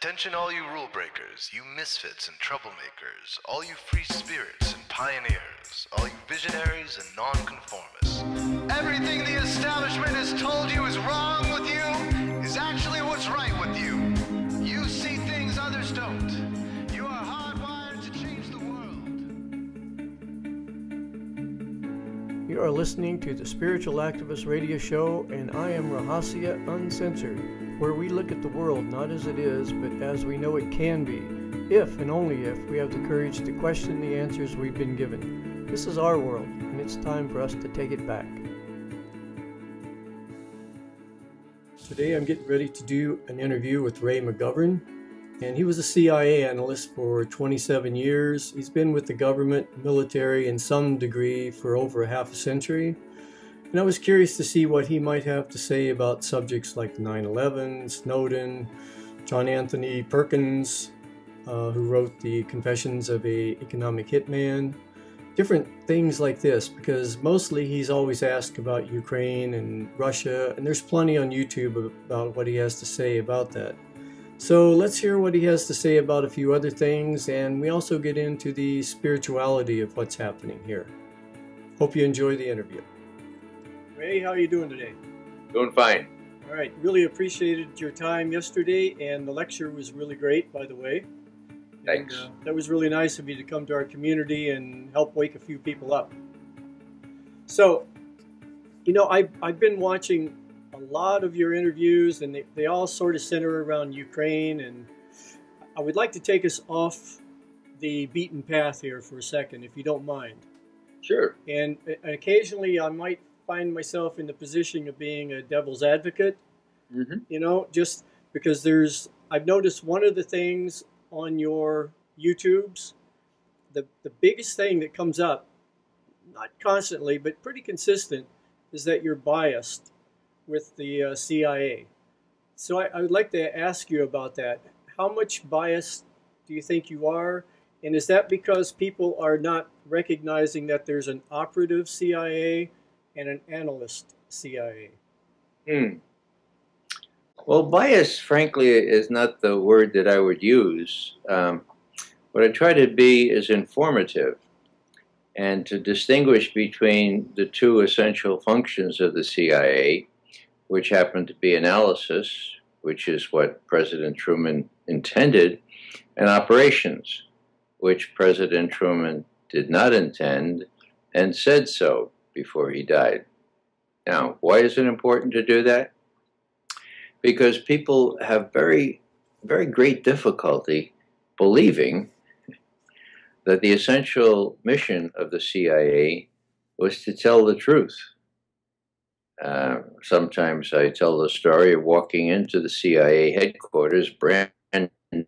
Attention all you rule breakers, you misfits and troublemakers, all you free spirits and pioneers, all you visionaries and nonconformists. Everything the establishment has told you is wrong with you is actually what's right with you. You see things others don't. You are hardwired to change the world. You are listening to the Spiritual Activist Radio Show, and I am Rahasya Uncensored, where we look at the world not as it is, but as we know it can be, if and only if we have the courage to question the answers we've been given. This is our world, and it's time for us to take it back. Today I'm getting ready to do an interview with Ray McGovern, and he was a CIA analyst for 27 years. He's been with the government, military, in some degree for over a half a century. And I was curious to see what he might have to say about subjects like 9/11, Snowden, John Anthony Perkins, who wrote the Confessions of an Economic Hitman, different things like this, because mostly he's always asked about Ukraine and Russia, and there's plenty on YouTube about what he has to say about that. So let's hear what he has to say about a few other things, and we also get into the spirituality of what's happening here. Hope you enjoy the interview. Ray, how are you doing today? Doing fine. All right, really appreciated your time yesterday, and the lecture was really great, by the way. Thanks. And, that was really nice of you to come to our community and help wake a few people up. So, you know, I've been watching a lot of your interviews, and they all sort of center around Ukraine, and I would like to take us off the beaten path here for a second, if you don't mind. Sure. And occasionally I might find myself in the position of being a devil's advocate, you know, just because I've noticed one of the things on your YouTubes, the biggest thing that comes up, not constantly, but pretty consistent, is that you're biased with the CIA. So I would like to ask you about that. How much biased do you think you are? And is that because people are not recognizing that there's an operative CIA and an analyst CIA? Well, bias, frankly, is not the word that I would use. What I try to be is informative and to distinguish between the two essential functions of the CIA, which happen to be analysis, which is what President Truman intended, and operations, which President Truman did not intend and said so before he died. Now, why is it important to do that? Because people have very, very great difficulty believing that the essential mission of the CIA was to tell the truth. Sometimes I tell the story of walking into the CIA headquarters, brand new,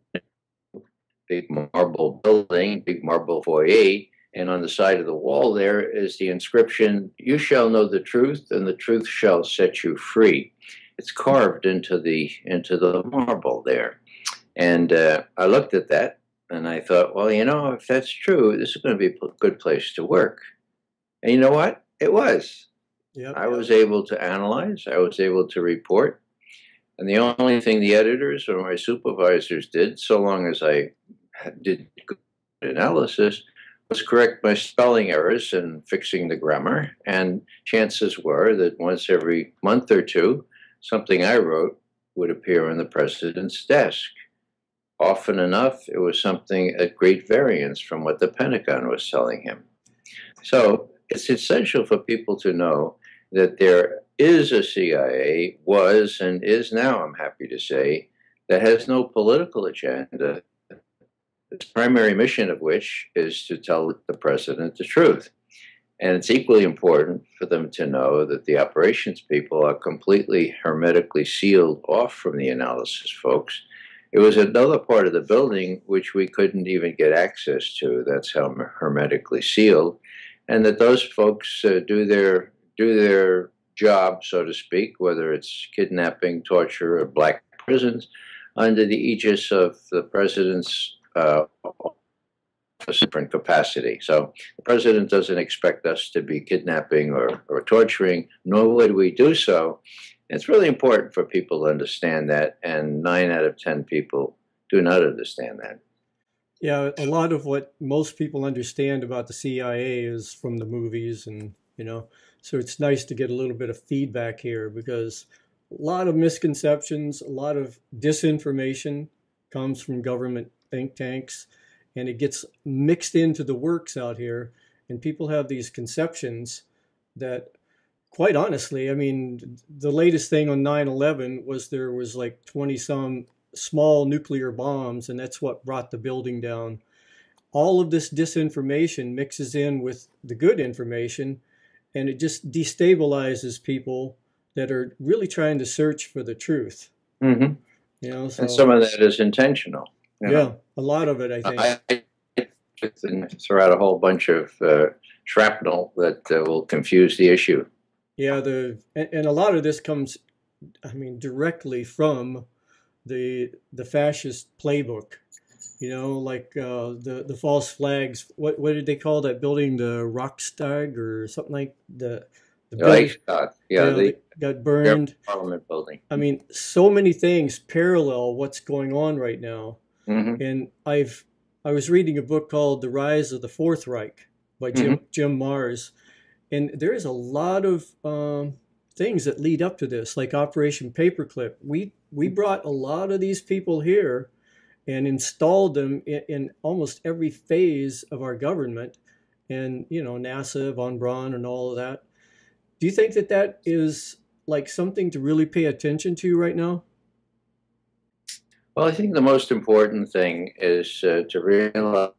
big marble building, big marble foyer, and on the side of the wall there is the inscription, "You shall know the truth, and the truth shall set you free." It's carved into the marble there. And I looked at that, and I thought, well, you know, if that's true, this is going to be a good place to work. And you know what? It was. Yep. I was able to analyze. I was able to report. And the only thing the editors or my supervisors did, so long as I did good analysis, was correct my spelling errors and fixing the grammar. And chances were that once every month or two, something I wrote would appear on the president's desk. Often enough, it was something at great variance from what the Pentagon was telling him. So it's essential for people to know that there is a CIA, was and is now, I'm happy to say, that has no political agenda, its primary mission of which is to tell the president the truth. And it's equally important for them to know that the operations people are completely hermetically sealed off from the analysis folks. It was another part of the building which we couldn't even get access to. That's how hermetically sealed. And that those folks do their job, so to speak, whether it's kidnapping, torture, or black prisons, under the aegis of the president's different capacity. So the president doesn't expect us to be kidnapping or torturing, nor would we do so. It's really important for people to understand that, and 9 out of 10 people do not understand that. Yeah, a lot of what most people understand about the CIA is from the movies, and so it's nice to get a little bit of feedback here, because a lot of misconceptions, a lot of disinformation comes from government think tanks, and it gets mixed into the works out here, and people have these conceptions that, quite honestly, I mean, the latest thing on 9/11 was there was like 20 some small nuclear bombs, and that's what brought the building down. All of this disinformation mixes in with the good information, and it just destabilizes people that are really trying to search for the truth. Mm-hmm. So, and some of that is intentional. Yeah, a lot of it, I think. I throw out a whole bunch of shrapnel that will confuse the issue. Yeah, and a lot of this comes, I mean, directly from the fascist playbook. Like the false flags. What did they call that building? The Rockstag or something like the building. They got burned. Parliament building. I mean, so many things parallel what's going on right now. Mm-hmm. And I was reading a book called The Rise of the Fourth Reich by Jim Mars, and there is a lot of things that lead up to this, like Operation Paperclip. We brought a lot of these people here and installed them in almost every phase of our government, and NASA, von Braun, and all of that. Do you think that is like something to really pay attention to right now? Well, I think the most important thing is to realize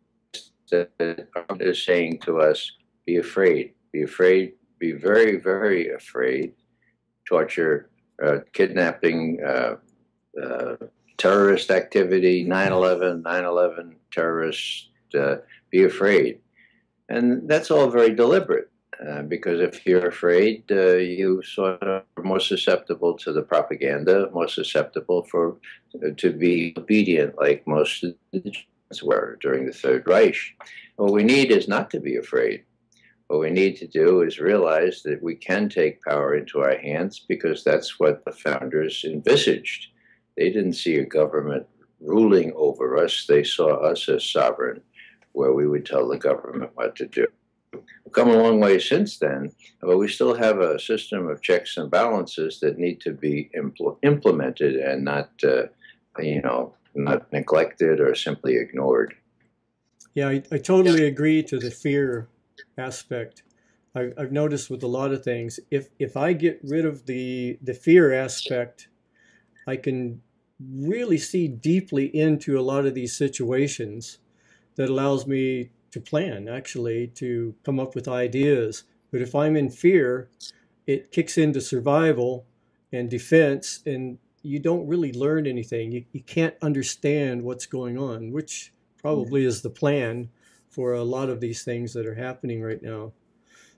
that God is saying to us, be afraid, be afraid, be very, very afraid. Torture, kidnapping, terrorist activity, 9/11 terrorists, be afraid. And that's all very deliberate, because if you're afraid, you sort of are more susceptible to the propaganda, more susceptible to be obedient, like most of the Germans were during the Third Reich. What we need is not to be afraid. What we need to do is realize that we can take power into our hands, because that's what the founders envisaged. They didn't see a government ruling over us. They saw us as sovereign, where we would tell the government what to do. We've come a long way since then, but we still have a system of checks and balances that need to be implemented and not, not neglected or simply ignored. Yeah, I totally agree to the fear aspect. I've noticed with a lot of things, if I get rid of the fear aspect, I can really see deeply into a lot of these situations that allows me to plan, actually, to come up with ideas. But if I'm in fear, it kicks into survival and defense, and you don't really learn anything. You can't understand what's going on, which probably is the plan for a lot of these things that are happening right now.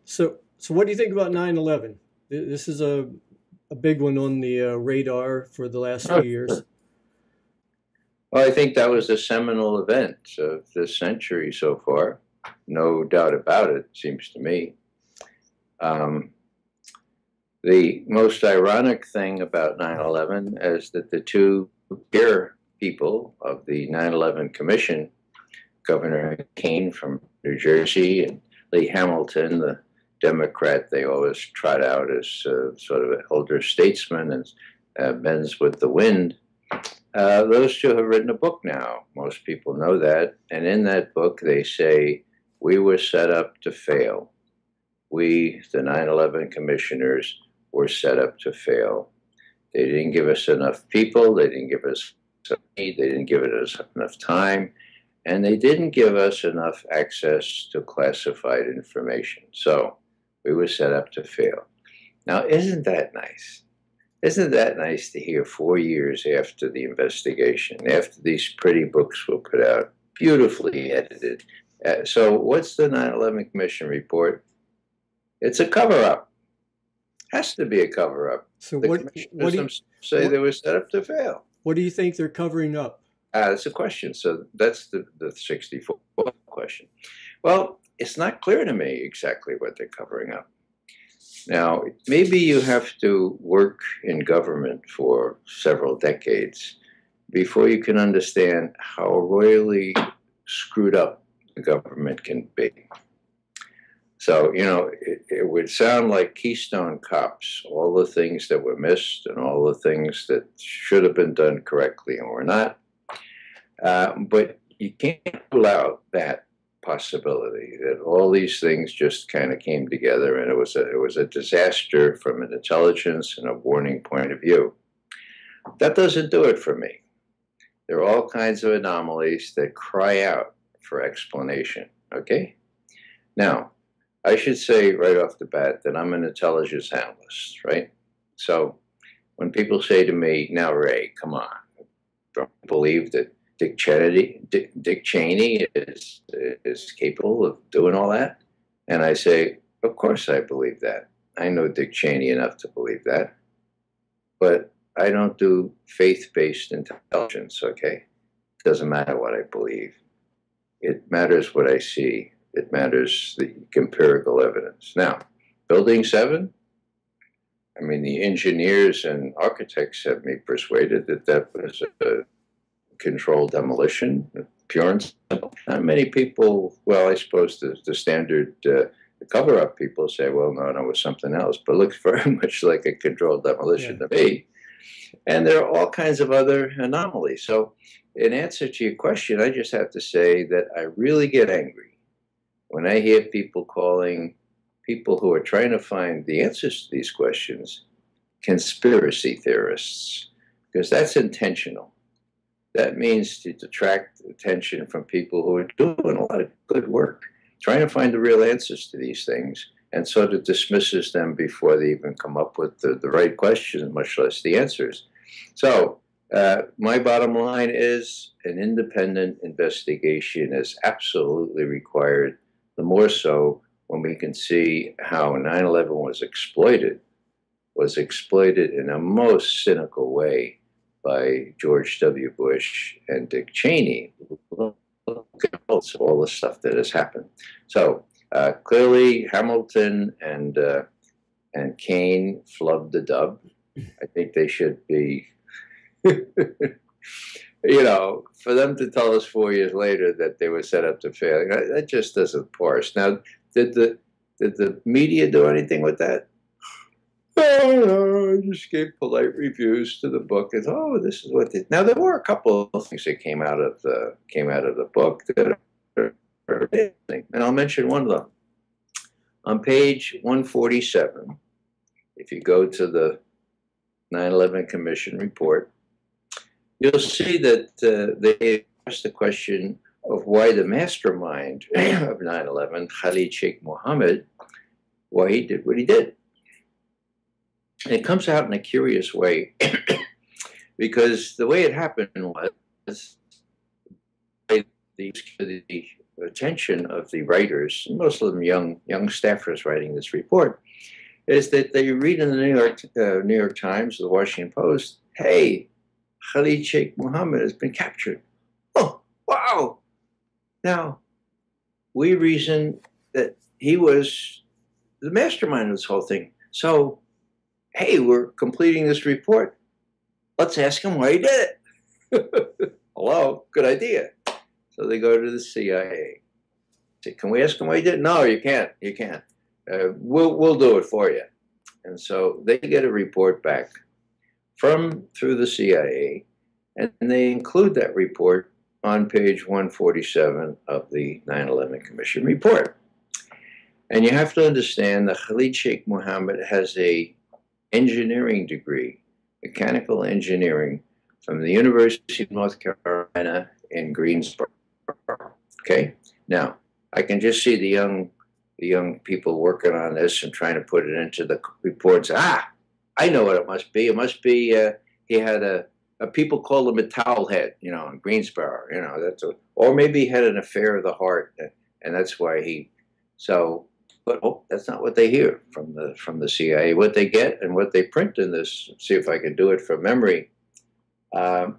So what do you think about 9/11? This is a big one on the radar for the last few years. Well, I think that was a seminal event of this century so far. No doubt about it, seems to me. The most ironic thing about 9/11 is that the two peer people of the 9/11 Commission, Governor Kane from New Jersey and Lee Hamilton, the Democrat they always trot out as sort of an elder statesman and bends with the wind, those two have written a book now. Most people know that. And in that book, they say, we were set up to fail. We, the 9/11 commissioners, were set up to fail. They didn't give us enough people. They didn't give us money. They didn't give us enough time. And they didn't give us enough access to classified information. So we were set up to fail. Now, isn't that nice? Isn't that nice to hear 4 years after the investigation, after these pretty books were put out, beautifully edited? So what's the 9/11 Commission report? It's a cover-up. Has to be a cover-up. So the what do you say they were set up to fail? What do you think they're covering up? That's a question. So that's the 64 question. Well, it's not clear to me exactly what they're covering up. Now, maybe you have to work in government for several decades before you can understand how royally screwed up the government can be. So, you know, it would sound like Keystone Cops, all the things that were missed and all the things that should have been done correctly and were not. But you can't rule out that possibility that all these things just kind of came together, and it was a disaster from an intelligence and a warning point of view. That doesn't do it for me. There are all kinds of anomalies that cry out for explanation, okay? Now, I should say right off the bat that I'm an intelligence analyst, right? So when people say to me, now, Ray, come on, don't you believe that Dick Cheney is capable of doing all that? And I say, of course I believe that. I know Dick Cheney enough to believe that. But I don't do faith-based intelligence, okay? It doesn't matter what I believe. It matters what I see. It matters the empirical evidence. Now, Building 7, I mean, the engineers and architects have me persuaded that that was a controlled demolition, pure and simple. Not many people, well, I suppose the standard cover-up people say, well, no, it was something else, but it looks very much like a controlled demolition to me. And there are all kinds of other anomalies. So in answer to your question, I just have to say that I really get angry when I hear people calling people who are trying to find the answers to these questions conspiracy theorists, because that's intentional. That means to detract attention from people who are doing a lot of good work, trying to find the real answers to these things, and sort of dismisses them before they even come up with the right questions, much less the answers. So my bottom line is an independent investigation is absolutely required, the more so when we can see how 9/11 was exploited in a most cynical way by George W. Bush and Dick Cheney. Look at all the stuff that has happened. So clearly Hamilton and Kane flubbed the dub. I think they should be, you know, for them to tell us 4 years later that they were set up to fail, that just doesn't parse. Now, did the media do anything with that? Oh, I just gave polite reviews to the book. And oh, this is what they. Now there were a couple of things that came out of the book that are interesting, and I'll mention one of them. On page 147, if you go to the 9/11 Commission report, you'll see that they asked the question of why the mastermind of 9/11, Khalid Sheikh Mohammed, why he did what he did. And it comes out in a curious way because the way it happened was the attention of the writers, most of them young staffers writing this report, is that they read in the New York Times, the Washington Post, hey, Khalid Sheikh Mohammed has been captured. Oh, wow. Now, we reason that he was the mastermind of this whole thing. So, hey, we're completing this report. Let's ask him why he did it. Hello, good idea. So they go to the CIA. Say, can we ask him why he did it? No, you can't. You can't. We'll do it for you. And so they get a report back through the CIA, and they include that report on page 147 of the 9/11 Commission report. And you have to understand that Khalid Sheikh Mohammed has a engineering degree, mechanical engineering, from the University of North Carolina in Greensboro. Okay? Now, I can just see the young people working on this and trying to put it into the reports. I know what it must be. It must be he had people call him a towel head, you know, in Greensboro. You know, or maybe he had an affair of the heart, and that's why But that's not what they hear from the CIA. What they get and what they print in this. See if I can do it from memory. By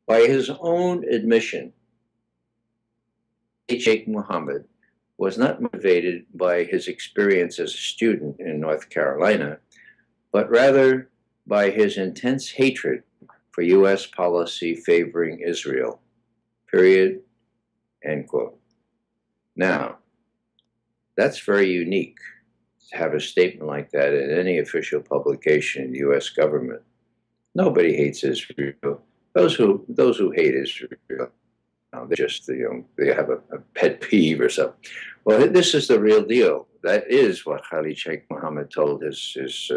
his own admission, Sheikh Mohammed was not motivated by his experience as a student in North Carolina, but rather by his intense hatred for U.S. policy favoring Israel. Period. End quote. Now, that's very unique to have a statement like that in any official publication in the U.S. government. Nobody hates Israel. Those who hate Israel, they just they have a pet peeve or something. Well, this is the real deal. That is what Khalid Sheikh Mohammed told his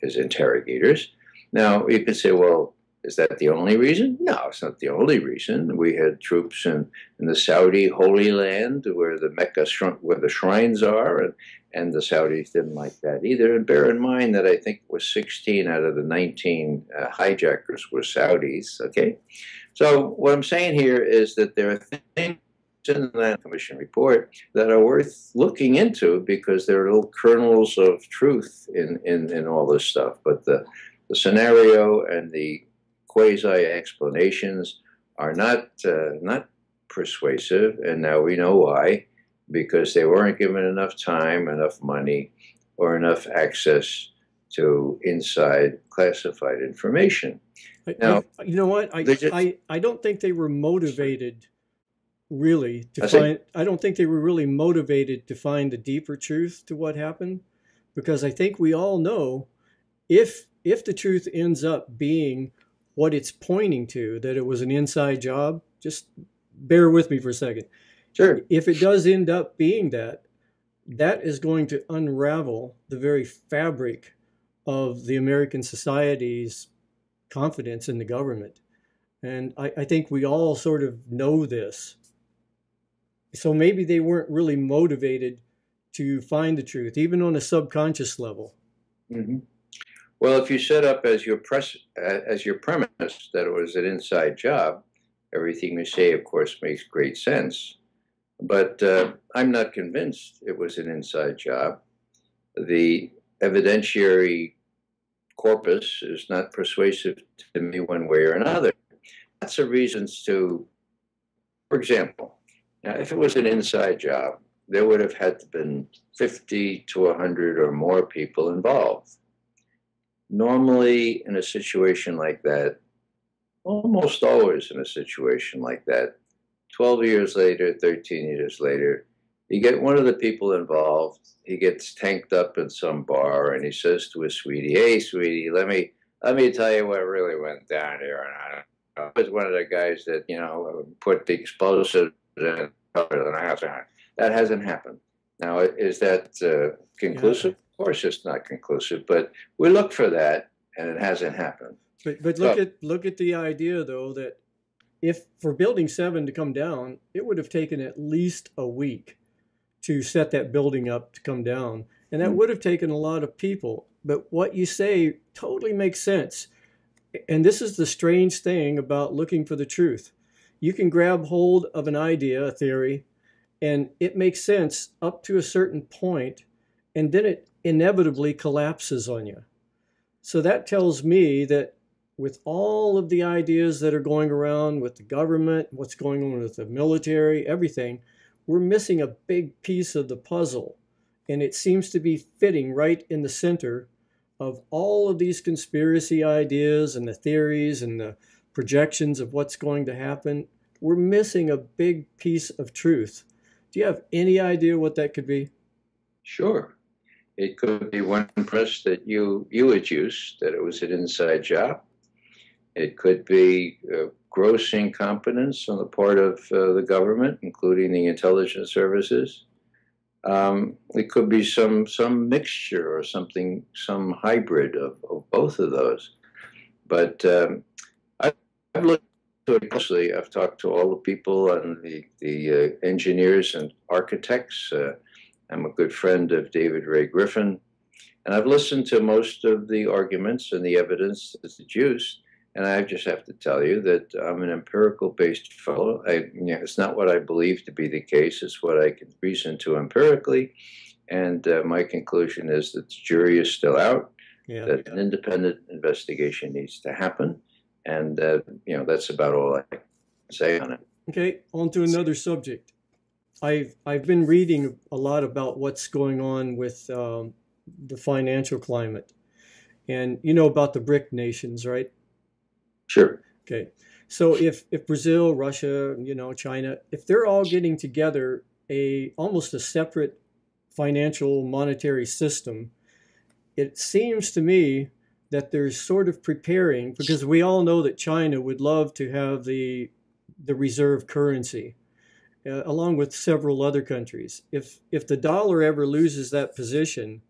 interrogators. Now you could say, well, is that the only reason? No, it's not the only reason. We had troops in the Saudi Holy Land where the Mecca, where the shrines are, and the Saudis didn't like that either. And bear in mind that I think it was 16 out of the 19 hijackers were Saudis, okay? So what I'm saying here is that there are things in the Land Commission report that are worth looking into because there are little kernels of truth in all this stuff. But the scenario and the quasi-explanations are not persuasive, and now we know why, because they weren't given enough time, enough money, or enough access to inside classified information. Now, you know what? I don't think they were motivated really to find. I don't think they were really motivated to find the deeper truth to what happened, because I think we all know if the truth ends up being what it's pointing to, that it was an inside job, just bear with me for a second. Sure. If it does end up being that, that is going to unravel the very fabric of the American society's confidence in the government. And I think we all sort of know this. So maybe they weren't really motivated to find the truth, even on a subconscious level. Mm-hmm. Well, if you set up as your premise that it was an inside job, everything you say, of course, makes great sense. But I'm not convinced it was an inside job. The evidentiary corpus is not persuasive to me one way or another. Lots of reasons to, for example, now if it was an inside job, there would have had to been 50 to 100 or more people involved. Normally, in a situation like that, almost always in a situation like that, 12 years later, 13 years later, you get one of the people involved, he gets tanked up in some bar, and he says to his sweetie, "Hey, sweetie, let me tell you what really went down here." And I was one of the guys that, put the explosives in the house. That hasn't happened. Now, is that conclusive? Yeah. Of course it's not conclusive, but we look for that, and it hasn't happened. But look at the idea, though, that if for Building 7 to come down, it would have taken at least a week to set that building up to come down. And that would have taken a lot of people. But what you say totally makes sense. And this is the strange thing about looking for the truth. You can grab hold of an idea, a theory, and it makes sense up to a certain point, and then it inevitably collapses on you. So that tells me that with all of the ideas that are going around with the government, what's going on with the military, everything, we're missing a big piece of the puzzle. And it seems to be fitting right in the center of all of these conspiracy ideas and the theories and the projections of what's going to happen. We're missing a big piece of truth. Do you have any idea what that could be? Sure. It could be one press that you adduced, that it was an inside job. It could be gross incompetence on the part of the government, including the intelligence services. It could be some mixture or something, some hybrid of both of those. But I've looked to it closely. I've talked to all the people and the engineers and architects. I'm a good friend of David Ray Griffin, and I've listened to most of the arguments and the evidence that's adduced. And I just have to tell you that I'm an empirical-based fellow. It's not what I believe to be the case. It's what I can reason to empirically. And my conclusion is that the jury is still out, that an independent investigation needs to happen. And, that's about all I can say on it. Okay, on to another subject. I've been reading a lot about what's going on with the financial climate. And you know about the BRIC nations, right? Sure. Okay. So if Brazil, Russia, China, if they're all getting together almost a separate financial monetary system, it seems to me that they're sort of preparing, because we all know that China would love to have the reserve currency, along with several other countries. If the dollar ever loses that position,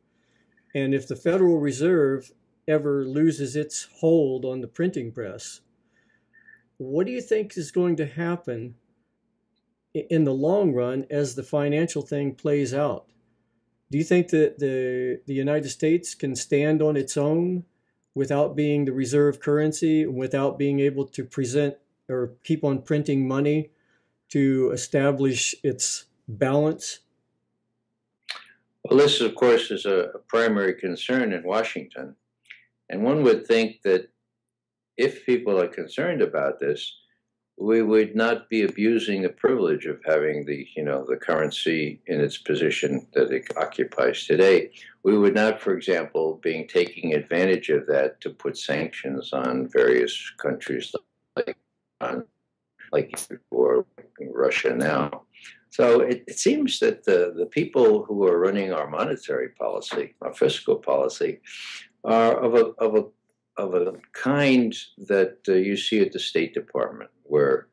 and if the Federal Reserve ever loses its hold on the printing press, what do you think is going to happen in the long run as the financial thing plays out? Do you think that the United States can stand on its own without being the reserve currency, without being able to present or keep on printing money to establish its balance? Well, this, of course, is a primary concern in Washington. And one would think that if people are concerned about this, we would not be abusing the privilege of having the currency in its position that it occupies today. We would not, for example, be taking advantage of that to put sanctions on various countries like or Russia now. So it seems that the people who are running our monetary policy, our fiscal policy, are of a kind that you see at the State Department, where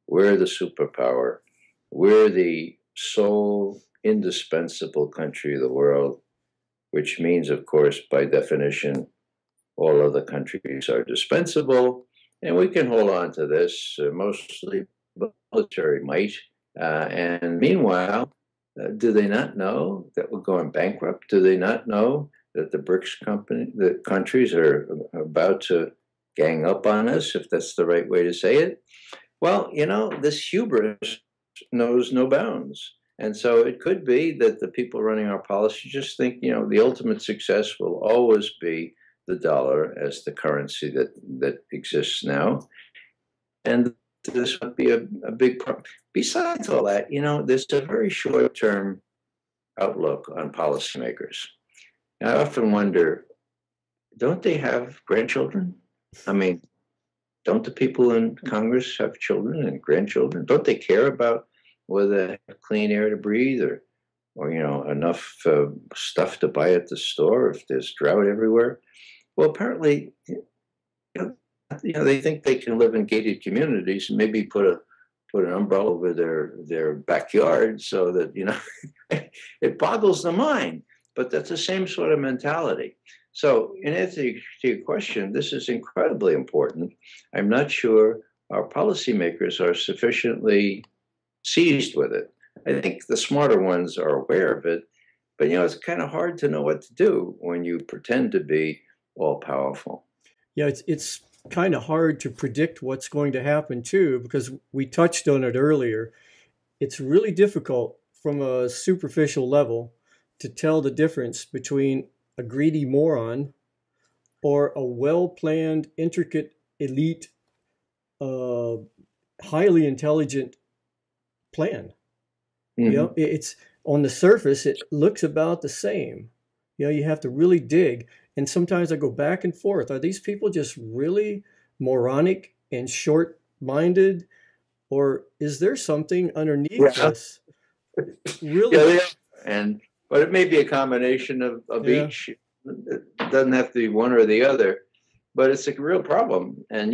we're the superpower, we're the sole indispensable country of the world, which means, of course, by definition, all other countries are dispensable, and we can hold on to this mostly military might. And meanwhile, do they not know that we're going bankrupt? Do they not know that the countries are about to gang up on us, if that's the right way to say it? Well, this hubris knows no bounds. And so it could be that the people running our policy just think, the ultimate success will always be the dollar as the currency that exists now. And this would be a big problem. Besides all that, there's a very short-term outlook on policymakers. I often wonder, don't they have grandchildren? I mean, don't the people in Congress have children and grandchildren? Don't they care about whether they have clean air to breathe or enough stuff to buy at the store if there's drought everywhere? Well, apparently, they think they can live in gated communities and maybe put an umbrella over their backyard so that it boggles the mind. But that's the same sort of mentality. So, in answer to your question, this is incredibly important. I'm not sure our policymakers are sufficiently seized with it. I think the smarter ones are aware of it, but it's kind of hard to know what to do when you pretend to be all powerful. Yeah, it's kind of hard to predict what's going to happen too, because we touched on it earlier. It's really difficult from a superficial level to tell the difference between a greedy moron or a well-planned, intricate, elite, highly intelligent plan. Mm-hmm. It's on the surface, it looks about the same. You have to really dig. And sometimes I go back and forth. Are these people just really moronic and short-minded, or is there something underneath this? Really? Yeah, but it may be a combination of each. It doesn't have to be one or the other, but it's a real problem. And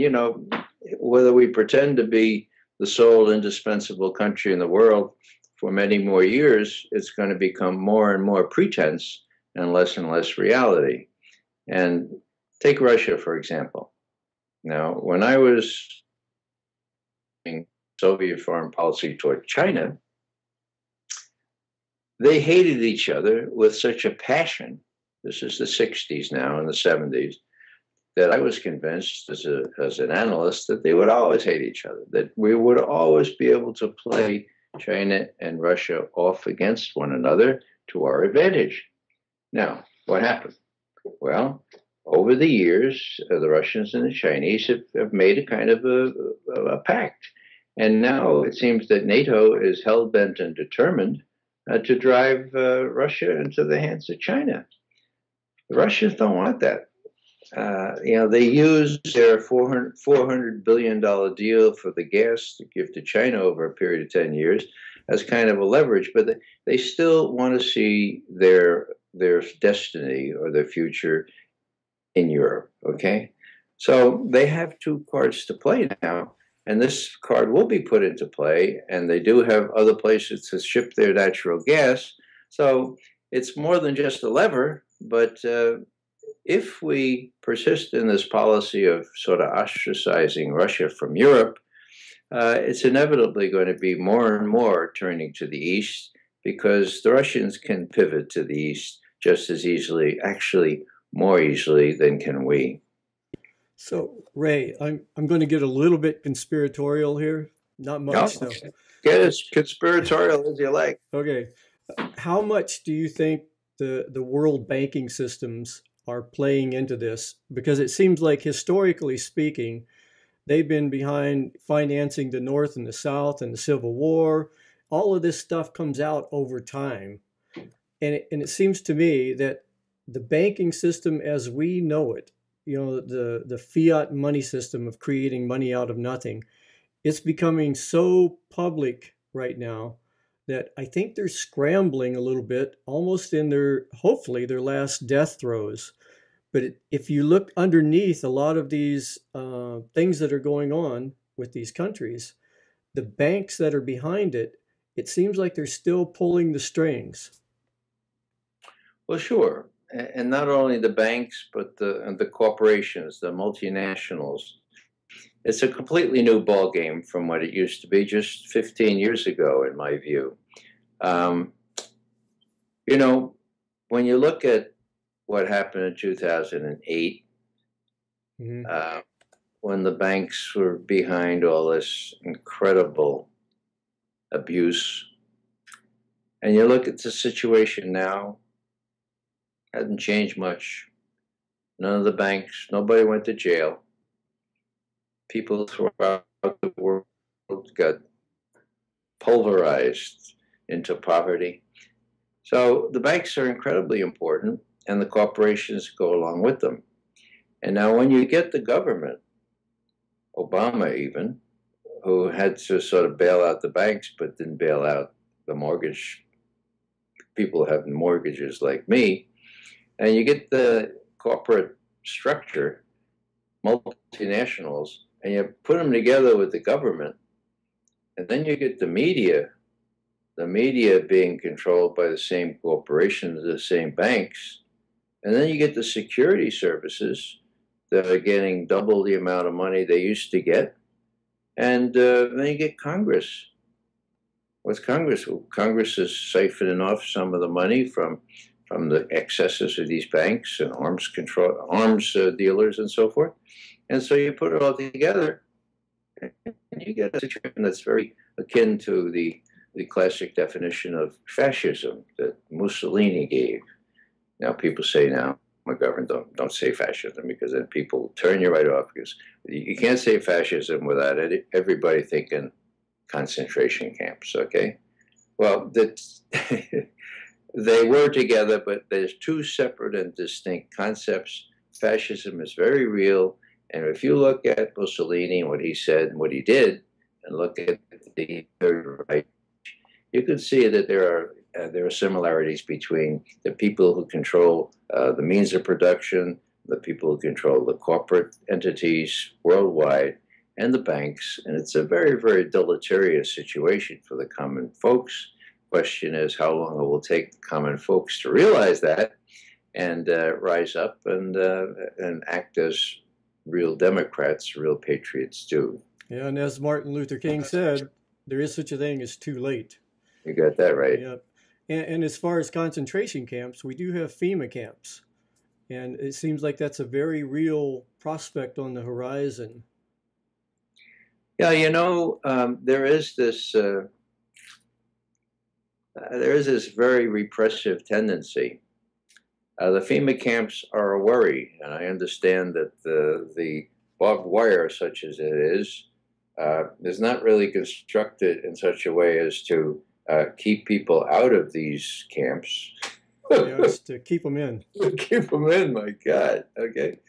whether we pretend to be the sole indispensable country in the world for many more years, it's going to become more and more pretense and less reality. And take Russia, for example. Now, when I was in Soviet foreign policy toward China, they hated each other with such a passion. This is the 60s now and the 70s, that I was convinced as an analyst that they would always hate each other, that we would always be able to play China and Russia off against one another to our advantage. Now, what happened? Well, over the years, the Russians and the Chinese have made a kind of a pact. And now it seems that NATO is hell-bent and determined to drive Russia into the hands of China. The Russians don't want that. They use their $400 billion deal for the gas to give to China over a period of 10 years as kind of a leverage, but they still want to see their destiny or their future in Europe, okay? So they have two cards to play now, and this card will be put into play, and they do have other places to ship their natural gas. So it's more than just a lever, but if we persist in this policy of sort of ostracizing Russia from Europe, it's inevitably going to be more and more turning to the east, because the Russians can pivot to the east just as easily, actually more easily than can we. So, Ray, I'm going to get a little bit conspiratorial here. Not much, though. Get as conspiratorial as you like. Okay. How much do you think the world banking systems are playing into this? Because it seems like, historically speaking, they've been behind financing the North and the South and the Civil War. All of this stuff comes out over time. And it seems to me that the banking system as we know it, the fiat money system of creating money out of nothing, it's becoming so public right now that I think they're scrambling a little bit, almost in hopefully their last death throes. But if you look underneath a lot of these things that are going on with these countries, the banks that are behind it, it seems like they're still pulling the strings. Well, sure. And not only the banks, but the corporations, the multinationals. It's a completely new ballgame from what it used to be just 15 years ago, in my view. When you look at what happened in 2008, mm-hmm. When the banks were behind all this incredible abuse, and you look at the situation now, hasn't changed much. None of the banks, nobody went to jail. People throughout the world got pulverized into poverty. So the banks are incredibly important, and the corporations go along with them. And now when you get the government, Obama even, who had to sort of bail out the banks but didn't bail out the mortgage, people having mortgages like me, and you get the corporate structure, multinationals, and you put them together with the government, and then you get the media being controlled by the same corporations, the same banks, and then you get the security services that are getting double the amount of money they used to get, and then you get Congress. What's Congress? Well, Congress is siphoning off some of the money from the excesses of these banks and arms dealers and so forth. And so you put it all together, and you get a situation that's very akin to the classic definition of fascism that Mussolini gave. Now people say now, McGovern, don't say fascism, because then people turn you right off, because you can't say fascism without everybody thinking concentration camps, okay? Well, that's they were together, but there's two separate and distinct concepts. Fascism is very real, and if you look at Mussolini and what he said and what he did, and look at the Third Reich, you can see that there are similarities between the people who control the means of production, the people who control the corporate entities worldwide, and the banks, and it's a very, very deleterious situation for the common folks. Question is how long it will take the common folks to realize that and rise up and act as real Democrats, real patriots do. Yeah, and as Martin Luther King said, there is such a thing as too late. You got that right. Yeah. And as far as concentration camps, we do have FEMA camps. And it seems like that's a very real prospect on the horizon. Yeah, there is this very repressive tendency. The FEMA camps are a worry, and I understand that the barbed wire, such as it is not really constructed in such a way as to keep people out of these camps. Yeah, it's to keep them in. Keep them in, my God. Okay.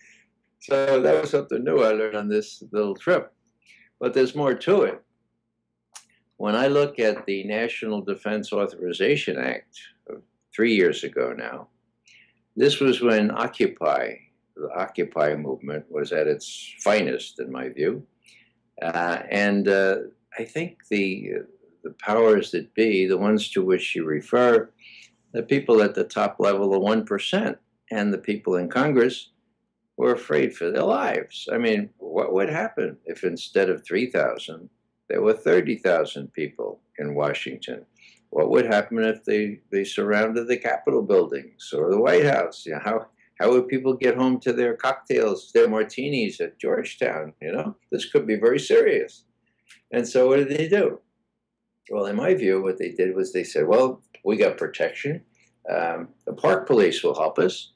So that was something new I learned on this little trip. But there's more to it. When I look at the National Defense Authorization Act of 3 years ago now, this was when the Occupy movement was at its finest, in my view. And I think the powers that be, the ones to which you refer, the people at the top level, the 1%, and the people in Congress were afraid for their lives. I mean, what would happen if instead of 3,000, there were 30,000 people in Washington? What would happen if they surrounded the Capitol buildings or the White House? You know, how would people get home to their cocktails, their martinis at Georgetown? You know, this could be very serious. And so what did they do? Well, in my view, what they did was they said, well, we got protection. The park police will help us.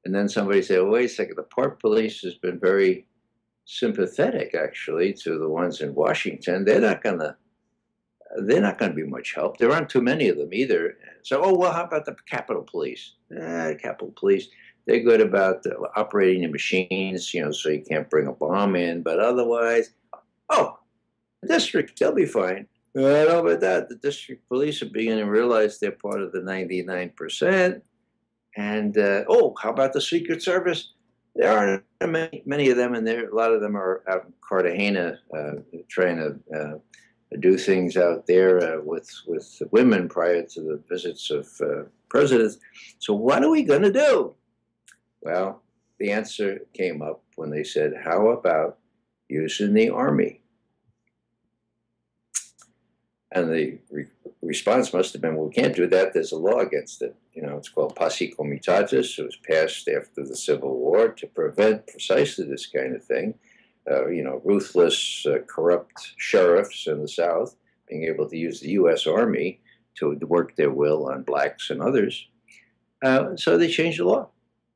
And then somebody said, well, wait a second, the park police has been very sympathetic, actually, to the ones in Washington. They're not going to be much help. There aren't too many of them either. So, oh, well, how about the Capitol Police? Capitol Police, they're good about operating the machines, you know, so you can't bring a bomb in. But otherwise, oh, the district, they'll be fine. I don't know about that. The district police are beginning to realize they're part of the 99%. And, oh, how about the Secret Service? There aren't many of them, and a lot of them are out in Cartagena trying to do things out there with women prior to the visits of presidents. So what are we going to do? Well, the answer came up when they said, how about using the Army? And the response must have been, well, we can't do that. There's a law against it. You know, it's called Posse Comitatus. It was passed after the Civil War to prevent precisely this kind of thing. You know, ruthless, corrupt sheriffs in the South being able to use the U.S. Army to work their will on blacks and others. So they changed the law.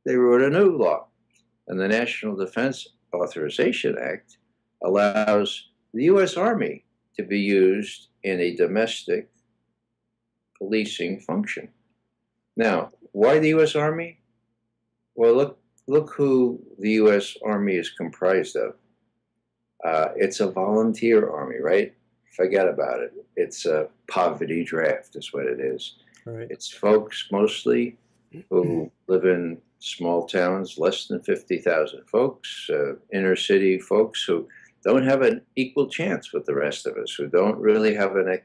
They wrote a new law. And the National Defense Authorization Act allows the U.S. Army to be used in a domestic policing function. Now, why the U.S. Army? Well, look who the U.S. Army is comprised of. It's a volunteer army, right? Forget about it. It's a poverty draft is what it is. Right. It's folks mostly who live in small towns, less than 50,000 folks, inner city folks who don't have an equal chance with the rest of us, who don't really have an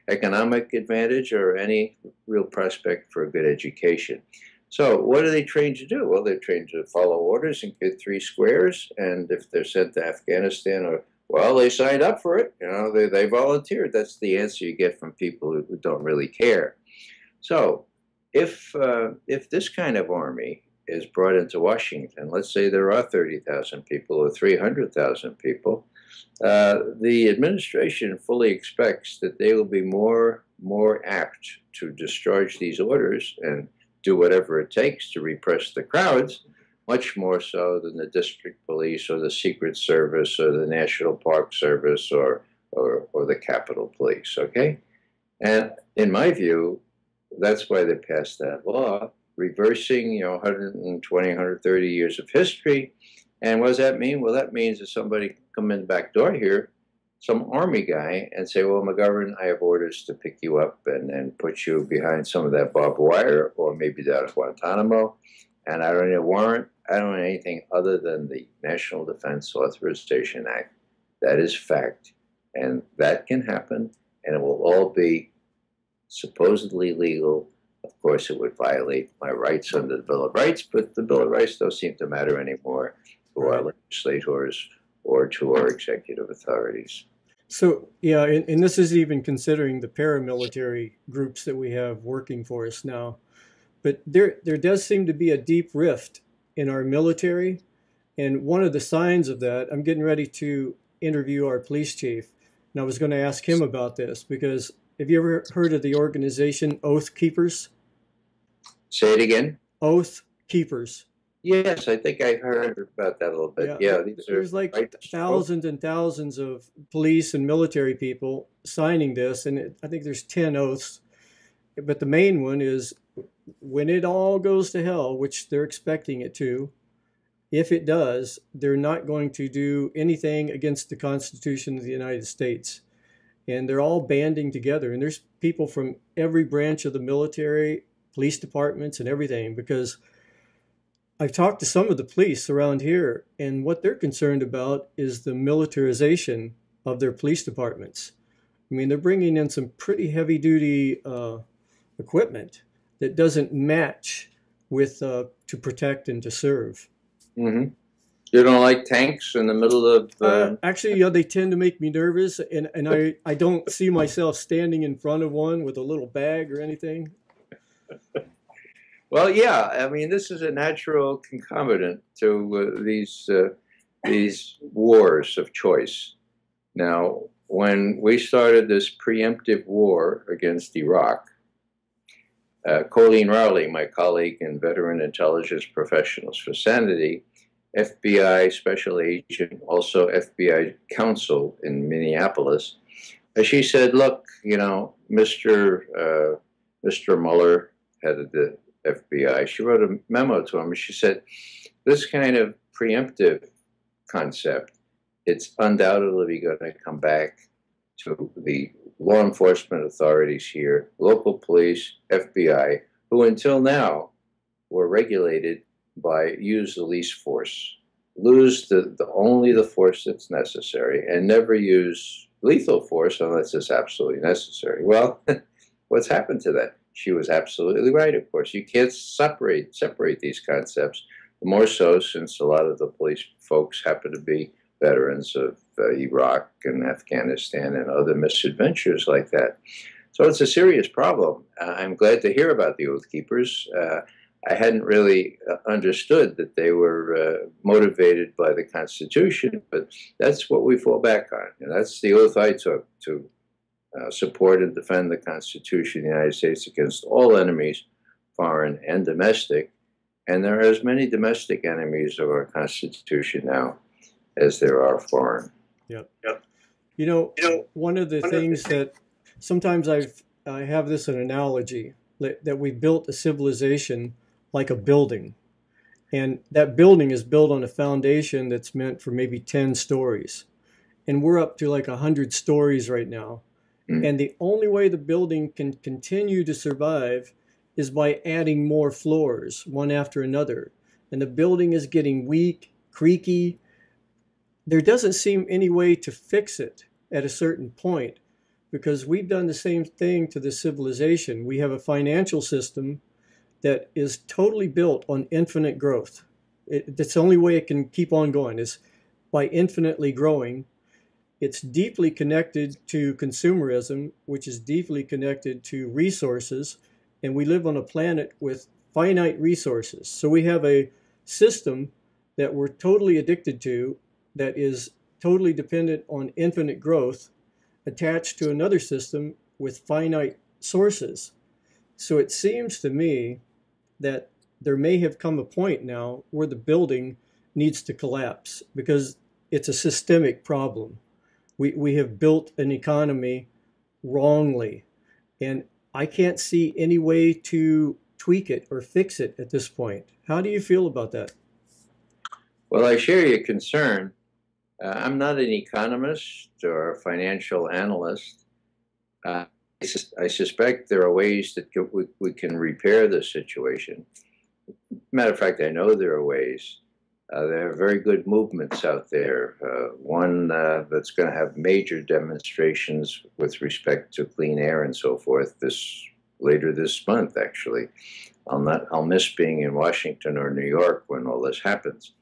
economic advantage or any real prospect for a good education. So what are they trained to do? Well, they're trained to follow orders and get 3 squares. And if they're sent to Afghanistan, or, well, they signed up for it. You know, they volunteered. That's the answer you get from people who don't really care. So if this kind of army is brought into Washington, let's say there are 30,000 people or 300,000 people, the administration fully expects that they will be more apt to discharge these orders and do whatever it takes to repress the crowds, much more so than the district police or the Secret Service or the National Park Service or the Capitol Police, okay? And in my view, that's why they passed that law, reversing, you know, 120, 130 years of history. And what does that mean? Well, that means that somebody come in the back door here, some army guy, and say, well, McGovern, I have orders to pick you up and put you behind some of that barbed wire, or maybe down at Guantanamo, and I don't need a warrant. I don't need anything other than the National Defense Authorization Act. That is fact, and that can happen, and it will all be supposedly legal. Of course, it would violate my rights under the Bill of Rights, but the Bill of Rights don't seem to matter anymore to our legislators or to our executive authorities. So, yeah, and this is even considering the paramilitary groups that we have working for us now. But there does seem to be a deep rift in our military. And one of the signs of that, I'm getting ready to interview our police chief. And I was going to ask him about this, because have you ever heard of the organization Oath Keepers? Say it again. Oath Keepers. Yes, I think I heard about that a little bit. Yeah, there's like thousands and thousands of police and military people signing this, and I think there's 10 oaths. But the main one is, when it all goes to hell, which they're expecting it to, if it does, they're not going to do anything against the Constitution of the United States. And they're all banding together. And there's people from every branch of the military, police departments, and everything, because I've talked to some of the police around here, and what they're concerned about is the militarization of their police departments. I mean, they're bringing in some pretty heavy-duty equipment that doesn't match with to protect and to serve. Mm-hmm. You don't like tanks in the middle of... Actually, yeah, they tend to make me nervous, and I don't see myself standing in front of one with a little bag or anything. Well, yeah, I mean, this is a natural concomitant to these wars of choice. Now, when we started this preemptive war against Iraq, Colleen Rowley, my colleague and veteran intelligence professionals for Sanity, FBI special agent, also FBI counsel in Minneapolis, she said, look, you know, Mr. Mueller, head of the FBI, she wrote a memo to him, and she said, this kind of preemptive concept, it's undoubtedly going to come back to the law enforcement authorities here, local police, FBI, who until now were regulated by use the least force, lose only the force that's necessary, and never use lethal force unless it's absolutely necessary. Well, what's happened to that? She was absolutely right, of course. You can't separate these concepts, more so since a lot of the police folks happen to be veterans of Iraq and Afghanistan and other misadventures like that. So it's a serious problem. I'm glad to hear about the Oath Keepers. I hadn't really understood that they were motivated by the Constitution, but that's what we fall back on. And that's the oath I took, to support and defend the Constitution of the United States against all enemies, foreign and domestic. And there are as many domestic enemies of our Constitution now as there are foreign. Yep. You know, one of the things that sometimes I have this an analogy that we built a civilization like a building, and that building is built on a foundation that's meant for maybe 10 stories, and we're up to like 100 stories right now. And the only way the building can continue to survive is by adding more floors, one after another. And the building is getting weak, creaky. There doesn't seem any way to fix it at a certain point, because we've done the same thing to the civilization. We have a financial system that is totally built on infinite growth. That's the only way it can keep on going, is by infinitely growing. It's deeply connected to consumerism, which is deeply connected to resources, and we live on a planet with finite resources. So we have a system that we're totally addicted to, that is totally dependent on infinite growth, attached to another system with finite sources. So it seems to me that there may have come a point now where the building needs to collapse, because it's a systemic problem. We have built an economy wrongly, and I can't see any way to tweak it or fix it at this point. How do you feel about that? Well, I share your concern. I'm not an economist or a financial analyst. I suspect there are ways that we can repair the situation. Matter of fact, I know there are ways. There are very good movements out there. One that's going to have major demonstrations with respect to clean air and so forth later this month, actually. I'll miss being in Washington or New York when all this happens.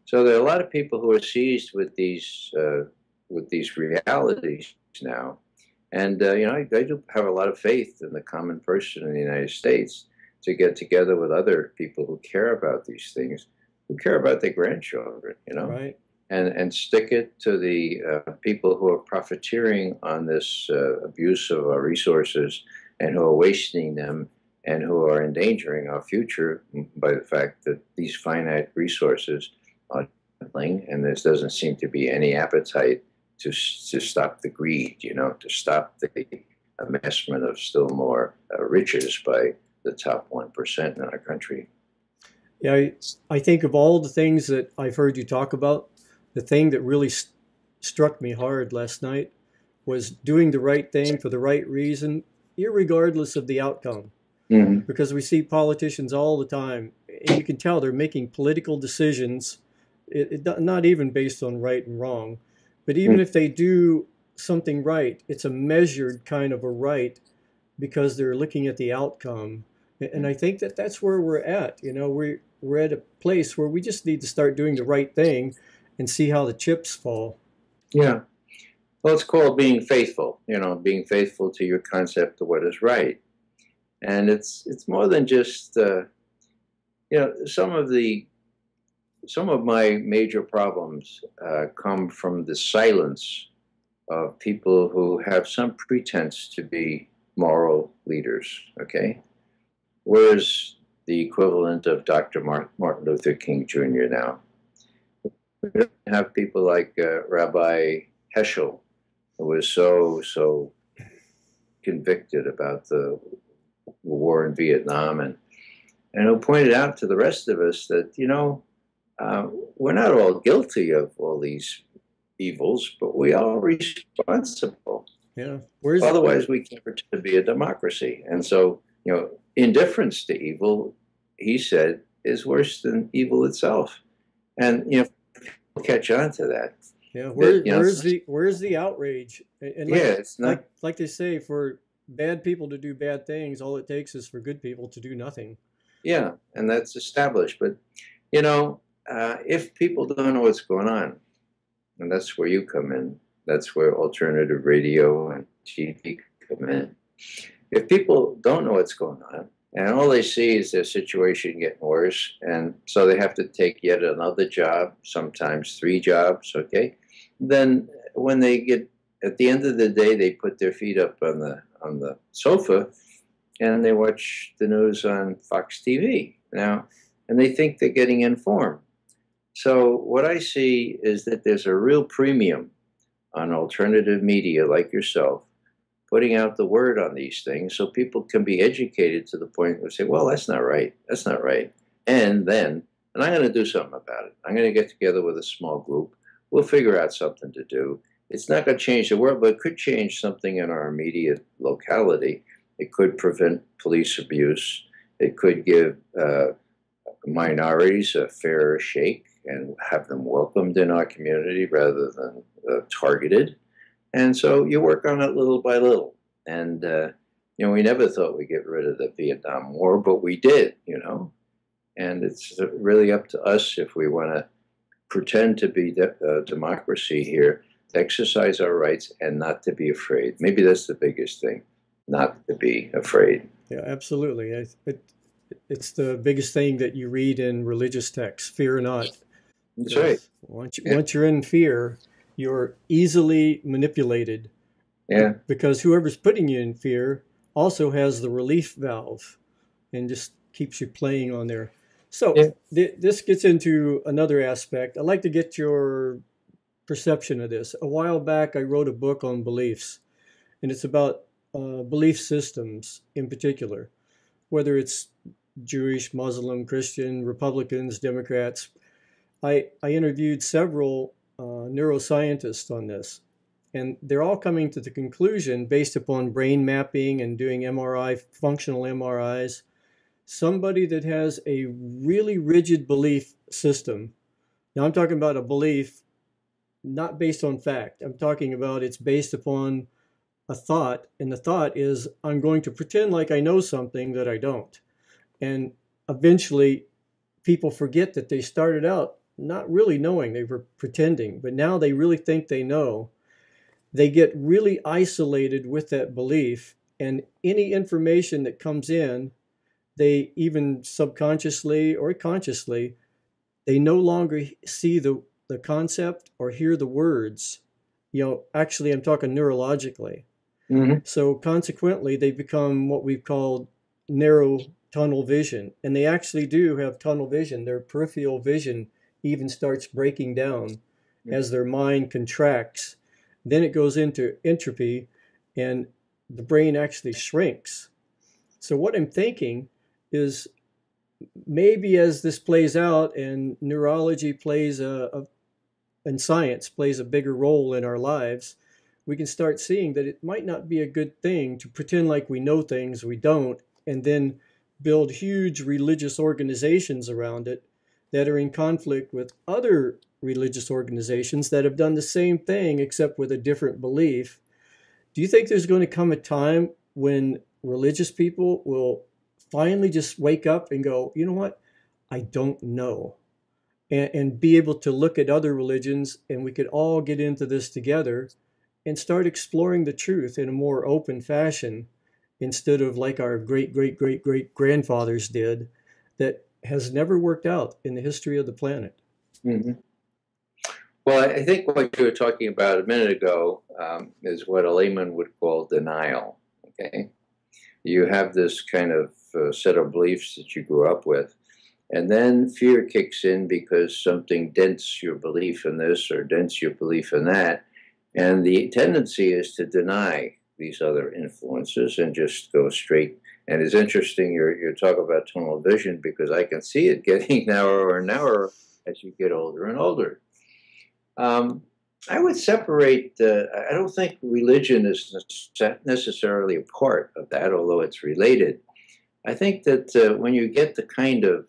So there are a lot of people who are seized with these realities now. And, you know, I do have a lot of faith in the common person in the United States to get together with other people who care about these things, who care about their grandchildren, you know, Right. and stick it to the people who are profiteering on this abuse of our resources and who are wasting them and who are endangering our future by the fact that these finite resources are dwindling, and there doesn't seem to be any appetite to stop the greed, you know, to stop the amassment of still more riches by the top 1% in our country. Yeah, I think of all the things that I've heard you talk about, the thing that really struck me hard last night was doing the right thing for the right reason, irregardless of the outcome. Hmm. Because we see politicians all the time, and you can tell they're making political decisions, not even based on right and wrong, but even if they do something right, it's a measured kind of a right because they're looking at the outcome. And I think that that's where we're at. You know, we're at a place where we just need to start doing the right thing and see how the chips fall. Yeah. Well, it's called being faithful, being faithful to your concept of what is right. And it's more than just, some of my major problems come from the silence of people who have some pretense to be moral leaders, okay? Where's the equivalent of Dr. Martin Luther King Jr. now? We don't have people like Rabbi Heschel, who was so convicted about the war in Vietnam, and who pointed out to the rest of us that, we're not all guilty of all these evils, but we are responsible. Yeah. Otherwise, we can't pretend to be a democracy. And so, indifference to evil, he said, is worse than evil itself. And, people catch on to that. Yeah. That, Where's the outrage? And yeah, it's not. like they say, for bad people to do bad things, all it takes is for good people to do nothing. Yeah, and that's established. But, if people don't know what's going on, and that's where you come in, that's where alternative radio and TV come in. If people don't know what's going on, and all they see is their situation getting worse, and so they have to take yet another job, sometimes 3 jobs, okay? Then when they get, at the end of the day, they put their feet up on the sofa, and they watch the news on Fox TV now, and they think they're getting informed. So what I see is that there's a real premium on alternative media like yourself, putting out the word on these things so people can be educated to the point where they say, well, that's not right. That's not right. And I'm going to do something about it. I'm going to get together with a small group. We'll figure out something to do. It's not going to change the world, but it could change something in our immediate locality. It could prevent police abuse. It could give minorities a fairer shake and have them welcomed in our community rather than targeted. And so you work on it little by little. And, we never thought we'd get rid of the Vietnam War, but we did, And it's really up to us if we want to pretend to be democracy here, to exercise our rights and not to be afraid. Maybe that's the biggest thing, not to be afraid. Yeah, absolutely. It's the biggest thing that you read in religious texts, fear not. That's right. Once you're in fear, you're easily manipulated. Yeah. Because whoever's putting you in fear also has the relief valve and just keeps you playing on there. So this gets into another aspect. I'd like to get your perception of this. A while back, I wrote a book on beliefs, and it's about belief systems in particular, whether it's Jewish, Muslim, Christian, Republicans, Democrats. I interviewed several neuroscientists on this, and they're all coming to the conclusion, based upon brain mapping and doing MRI, functional MRIs, somebody that has a really rigid belief system. Now I'm talking about a belief not based on fact. I'm talking about it's based upon a thought, and the thought is, I'm going to pretend like I know something that I don't. And eventually people forget that they started out not really knowing, they were pretending, but now they really think they know. They get really isolated with that belief, and any information that comes in, they even subconsciously or consciously, they no longer see the concept or hear the words. Actually, I'm talking neurologically. Mm-hmm. So consequently, they become what we've called narrow tunnel vision, and they actually do have tunnel vision. Their peripheral vision even starts breaking down as their mind contracts. Then it goes into entropy, and the brain actually shrinks. So what I'm thinking is, maybe as this plays out and neurology plays and science plays a bigger role in our lives, we can start seeing that it might not be a good thing to pretend like we know things we don't, and then build huge religious organizations around it that are in conflict with other religious organizations that have done the same thing except with a different belief. Do you think there's going to come a time when religious people will finally just wake up and go, you know what? I don't know. And be able to look at other religions, and we could all get into this together and start exploring the truth in a more open fashion instead of like our great, great, great, great grandfathers did, that has never worked out in the history of the planet. Mm-hmm. Well, I think what you were talking about a minute ago is what a layman would call denial. Okay, you have this kind of set of beliefs that you grew up with, and then fear kicks in because something dents your belief in this or dents your belief in that, and the tendency is to deny these other influences and just go straight. And it's interesting you're talking about tunnel vision, because I can see it getting narrower and narrower as you get older and older. I would separate, I don't think religion is necessarily a part of that, although it's related. I think that when you get the kind of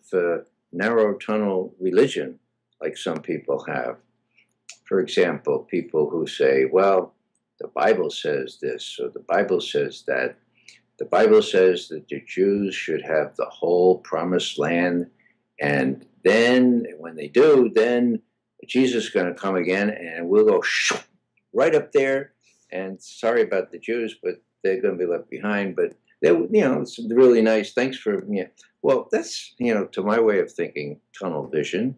narrow tunnel religion like some people have, for example, people who say, well, the Bible says this, or the Bible says that. The Bible says that the Jews should have the whole promised land, and then when they do, then Jesus is going to come again, and we'll go right up there. And sorry about the Jews, but they're going to be left behind. But they, it's really nice. Thanks for, well, that's, to my way of thinking, tunnel vision.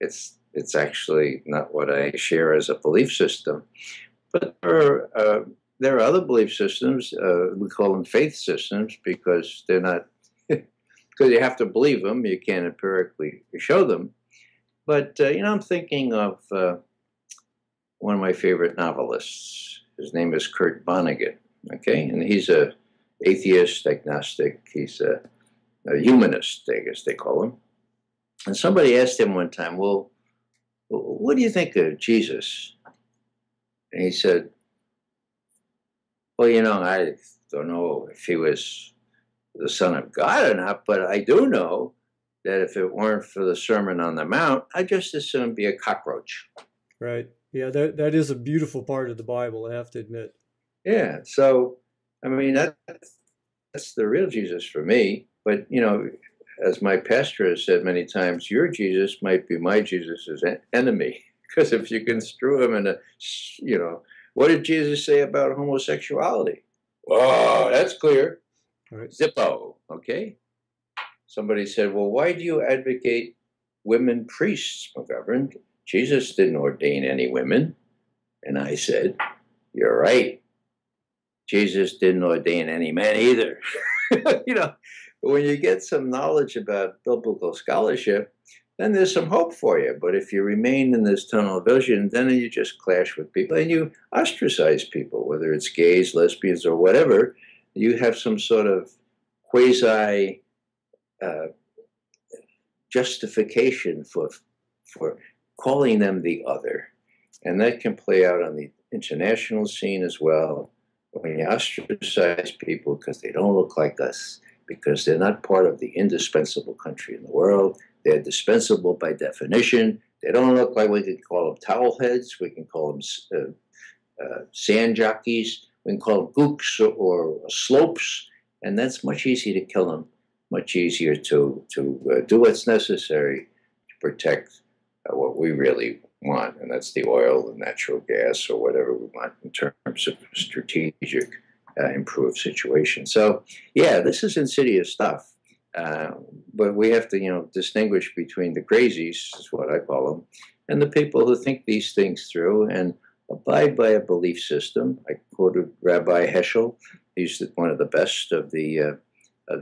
It's actually not what I share as a belief system. But there are other belief systems. We call them faith systems because they're not, because you have to believe them. You can't empirically show them. But, I'm thinking of one of my favorite novelists. His name is Kurt Vonnegut, okay? And he's a atheist, agnostic. He's a humanist, I guess they call him. And somebody asked him one time, well, what do you think of Jesus? And he said, well, I don't know if he was the Son of God or not, but I do know that if it weren't for the Sermon on the Mount, I'd just as soon be a cockroach. Right. Yeah, that is a beautiful part of the Bible, I have to admit. Yeah. So, I mean, that's the real Jesus for me. But, as my pastor has said many times, your Jesus might be my Jesus' enemy. Because if you construe him in what did Jesus say about homosexuality? Oh, that's clear. Right. Zippo, okay? Somebody said, well, why do you advocate women priests, McGovern? Jesus didn't ordain any women. And I said, you're right. Jesus didn't ordain any men either. But when you get some knowledge about biblical scholarship, then there's some hope for you. But if you remain in this tunnel vision, then you just clash with people and you ostracize people, whether it's gays, lesbians, or whatever. You have some sort of quasi justification for calling them the other. And that can play out on the international scene as well. When you ostracize people because they don't look like us, because they're not part of the indispensable country in the world, they're dispensable by definition. They don't look like, we can call them towel heads, we can call them sand jockeys, we can call them gooks or slopes, and that's much easier to kill them, much easier to do what's necessary to protect what we really want, and that's the oil, the natural gas, or whatever we want in terms of strategic improved situation. So, yeah, this is insidious stuff. But we have to, distinguish between the crazies, is what I call them, and the people who think these things through and abide by a belief system. I quoted Rabbi Heschel. He's one of the best of the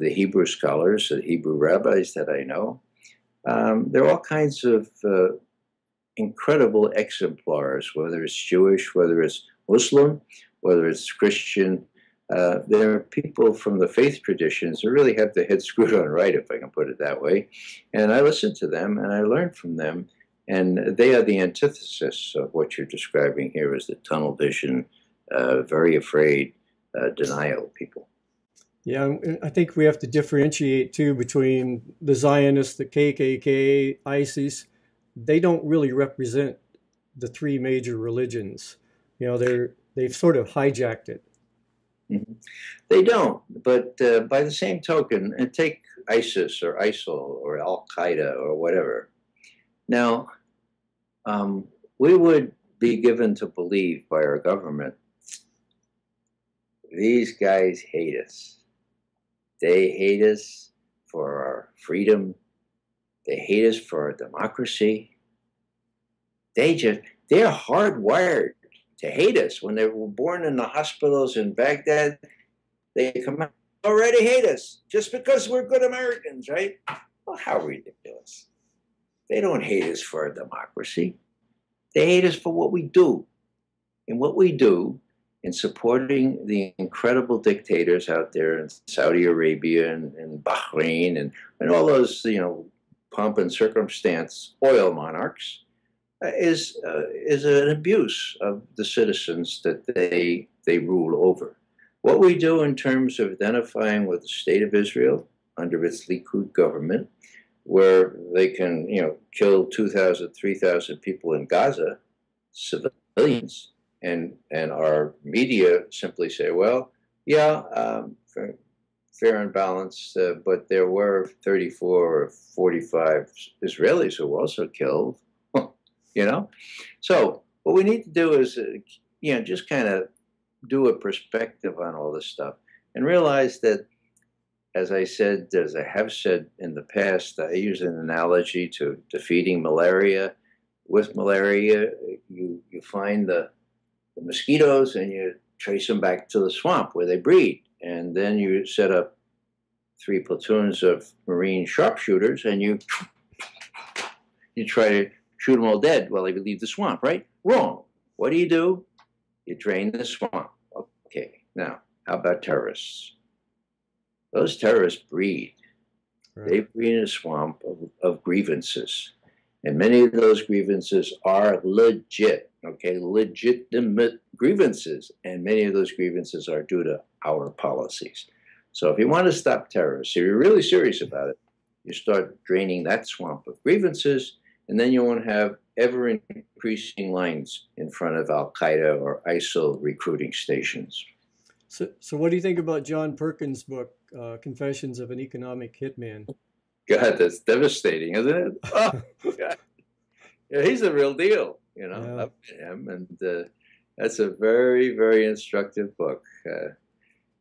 Hebrew scholars, the Hebrew rabbis that I know. There are all kinds of incredible exemplars, whether it's Jewish, whether it's Muslim, whether it's Christian, there are people from the faith traditions who really have their head screwed on right, if I can put it that way. And I listen to them and I learn from them. And they are the antithesis of what you're describing here as the tunnel vision, very afraid, denial people. Yeah, I think we have to differentiate too between the Zionists, the KKK, ISIS. They don't really represent the three major religions. You know, they've sort of hijacked it. Mm-hmm. They don't, but by the same token, and take ISIS or ISIL or Al Qaeda or whatever. Now, we would be given to believe by our government, these guys hate us. They hate us for our freedom. They hate us for our democracy. They're hardwired to hate us. When they were born in the hospitals in Baghdad, they come out, already hate us just because we're good Americans, right? Well, how ridiculous. They don't hate us for our democracy. They hate us for what we do. And what we do in supporting the incredible dictators out there in Saudi Arabia and Bahrain and all those, pomp and circumstance oil monarchs is an abuse of the citizens that they rule over. What we do in terms of identifying with the state of Israel under its Likud government, where they can, kill 2,000, 3,000 people in Gaza, civilians, and our media simply say, well, yeah, fair and balanced, but there were 34 or 45 Israelis who were also killed, So what we need to do is, just kind of do a perspective on all this stuff and realize that, as I have said in the past, I use an analogy to defeating malaria. With malaria, you find the mosquitoes and you trace them back to the swamp where they breed. And then you set up 3 platoons of Marine sharpshooters and you try to shoot them all dead while they leave the swamp, right? Wrong. What do? You drain the swamp. Okay, now, how about terrorists? Those terrorists breed. Right. They breed in a swamp of grievances. And many of those grievances are legit, okay, legitimate grievances. And many of those grievances are due to our policies. So if you want to stop terrorists, if you're really serious about it, you start draining that swamp of grievances, and then you won't have ever-increasing lines in front of Al-Qaeda or ISIL recruiting stations. So what do you think about John Perkins' book, Confessions of an Economic Hitman? God, that's devastating, isn't it? Oh, God. Yeah, he's the real deal, Love him, and that's a very, very instructive book.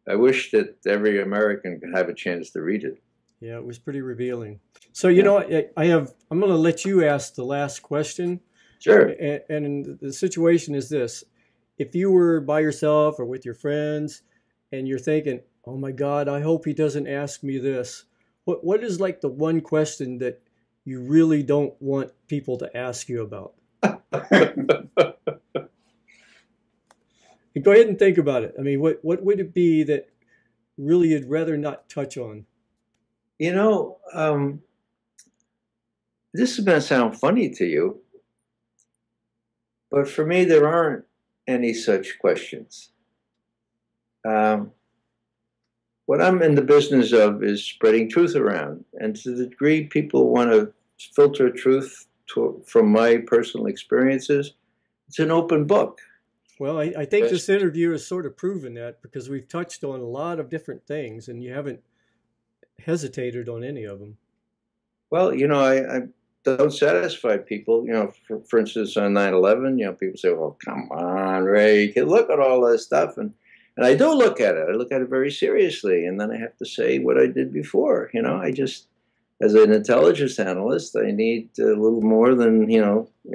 I wish that every American could have a chance to read it. Yeah, it was pretty revealing. So, I'm going to let you ask the last question. Sure. And the situation is this. If you were by yourself or with your friends and you're thinking, oh my God, I hope he doesn't ask me this. What is like the one question that you really don't want people to ask you about? And go ahead and think about it. I mean, what would it be that really you'd rather not touch on? This is going to sound funny to you, but for me, there aren't any such questions. What I'm in the business of is spreading truth around. And to the degree people want to filter truth from my personal experiences, it's an open book. Well, I think this interview has sort of proven that, because we've touched on a lot of different things and you haven't hesitated on any of them. Well, I don't satisfy people. For instance, on 9/11, people say, well, come on, Ray, you can look at all this stuff. And I do look at it. I look at it very seriously. And then I have to say what I did before. I just, as an intelligence analyst, I need a little more than,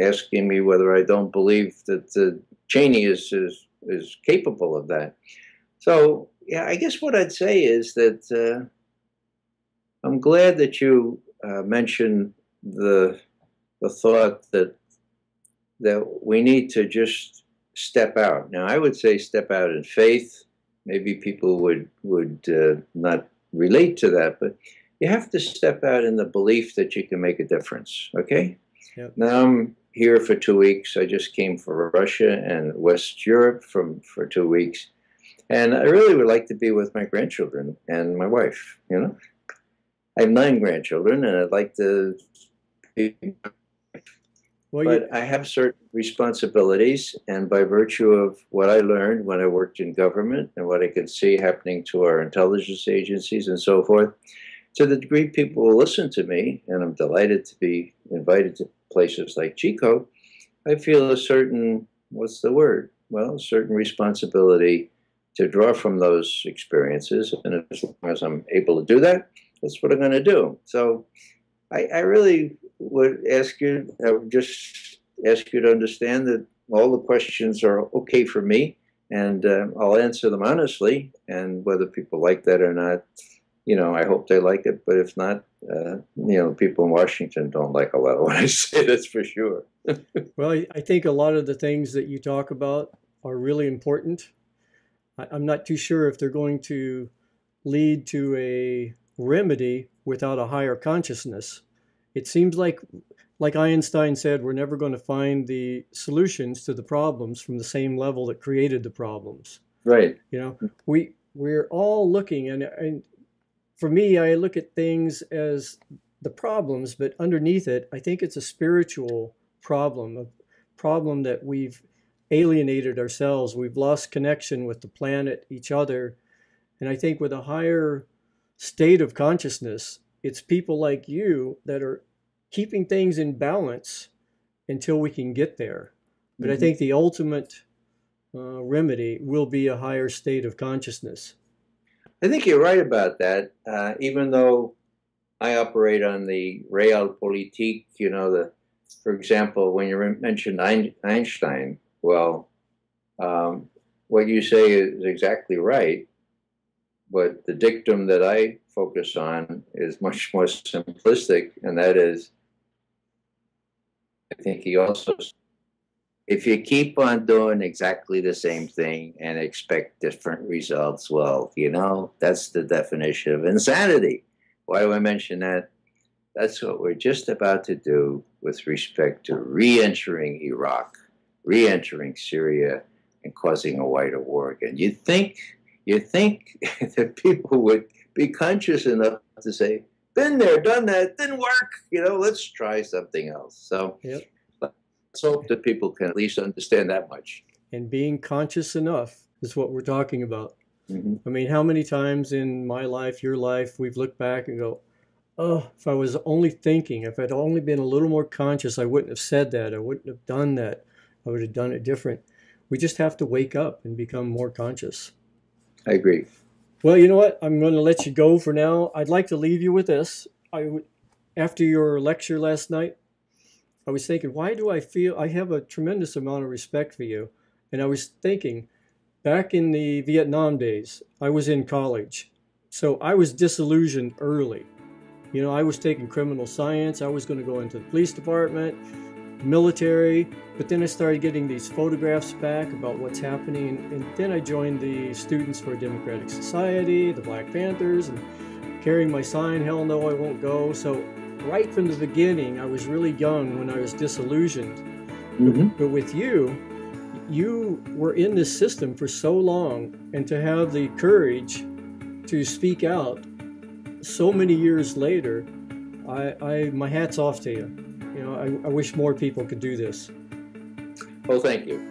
asking me whether I don't believe that Cheney is capable of that. So, yeah, I guess what I'd say is that I'm glad that you mentioned the thought that we need to just step out. Now, I would say step out in faith, maybe people would not relate to that, but you have to step out in the belief that you can make a difference. Okay. Yep. Now I'm here for 2 weeks. I just came from Russia and West Europe for 2 weeks, and I really would like to be with my grandchildren and my wife. You know, I have 9 grandchildren, and I'd like to be. Well, But I have certain responsibilities, and by virtue of what I learned when I worked in government and what I could see happening to our intelligence agencies and so forth, to the degree people will listen to me, and I'm delighted to be invited to places like Chico, I feel a certain, what's the word? Well, a certain responsibility to draw from those experiences, and as long as I'm able to do that, that's what I'm going to do. So I really would ask you, I would just ask you to understand that all the questions are okay for me, and I'll answer them honestly, and whether people like that or not, you know, I hope they like it, but if not, you know, people in Washington don't like a lot of what I say, that's for sure. well, I think a lot of the things that you talk about are really important. I'm not too sure if they're going to lead to a remedy without a higher consciousness. It seems like Einstein said, we're never going to find the solutions to the problems from the same level that created the problems. Right. You know, we're all looking, and for me, I look at things as the problems, but underneath it, I think it's a spiritual problem, a problem that we've alienated ourselves. We've lost connection with the planet, each other. And I think with a higher state of consciousness, it's people like you that are keeping things in balance until we can get there. But I think the ultimate remedy will be a higher state of consciousness. I think you're right about that. Even though I operate on the realpolitik, you know, for example, when you mentioned Einstein, well, what you say is exactly right, but the dictum that I focus on is much more simplistic, and that is, I think he also, if you keep on doing exactly the same thing and expect different results, well, you know, that's the definition of insanity. Why do I mention that? That's what we're just about to do with respect to re-entering Iraq, re-entering Syria, and causing a wider war again. You think that people would be conscious enough to say, been there, done that, didn't work, you know, let's try something else. So Yep. let's hope that people can at least understand that much. And being conscious enough is what we're talking about. Mm-hmm. I mean, how many times in my life, your life, we've looked back and go, oh, if I was only thinking, if I'd only been a little more conscious, I wouldn't have said that. I wouldn't have done that. I would have done it different. We just have to wake up and become more conscious. I agree. Well, you know what? I'm going to let you go for now. I'd like to leave you with this. After your lecture last night, I was thinking, why do I feel I have a tremendous amount of respect for you? And I was thinking, back in the Vietnam days, I was in college. So I was disillusioned early. You know, I was taking criminal science. I was going to go into the police department, military. But then I started getting these photographs back about what's happening. And then I joined the Students for a Democratic Society, the Black Panthers, and carrying my sign, hell no, I won't go. So right from the beginning, I was really young when I was disillusioned. Mm-hmm. But with you, you were in this system for so long, and to have the courage to speak out so many years later, my hat's off to you. You know, I wish more people could do this. Well, thank you.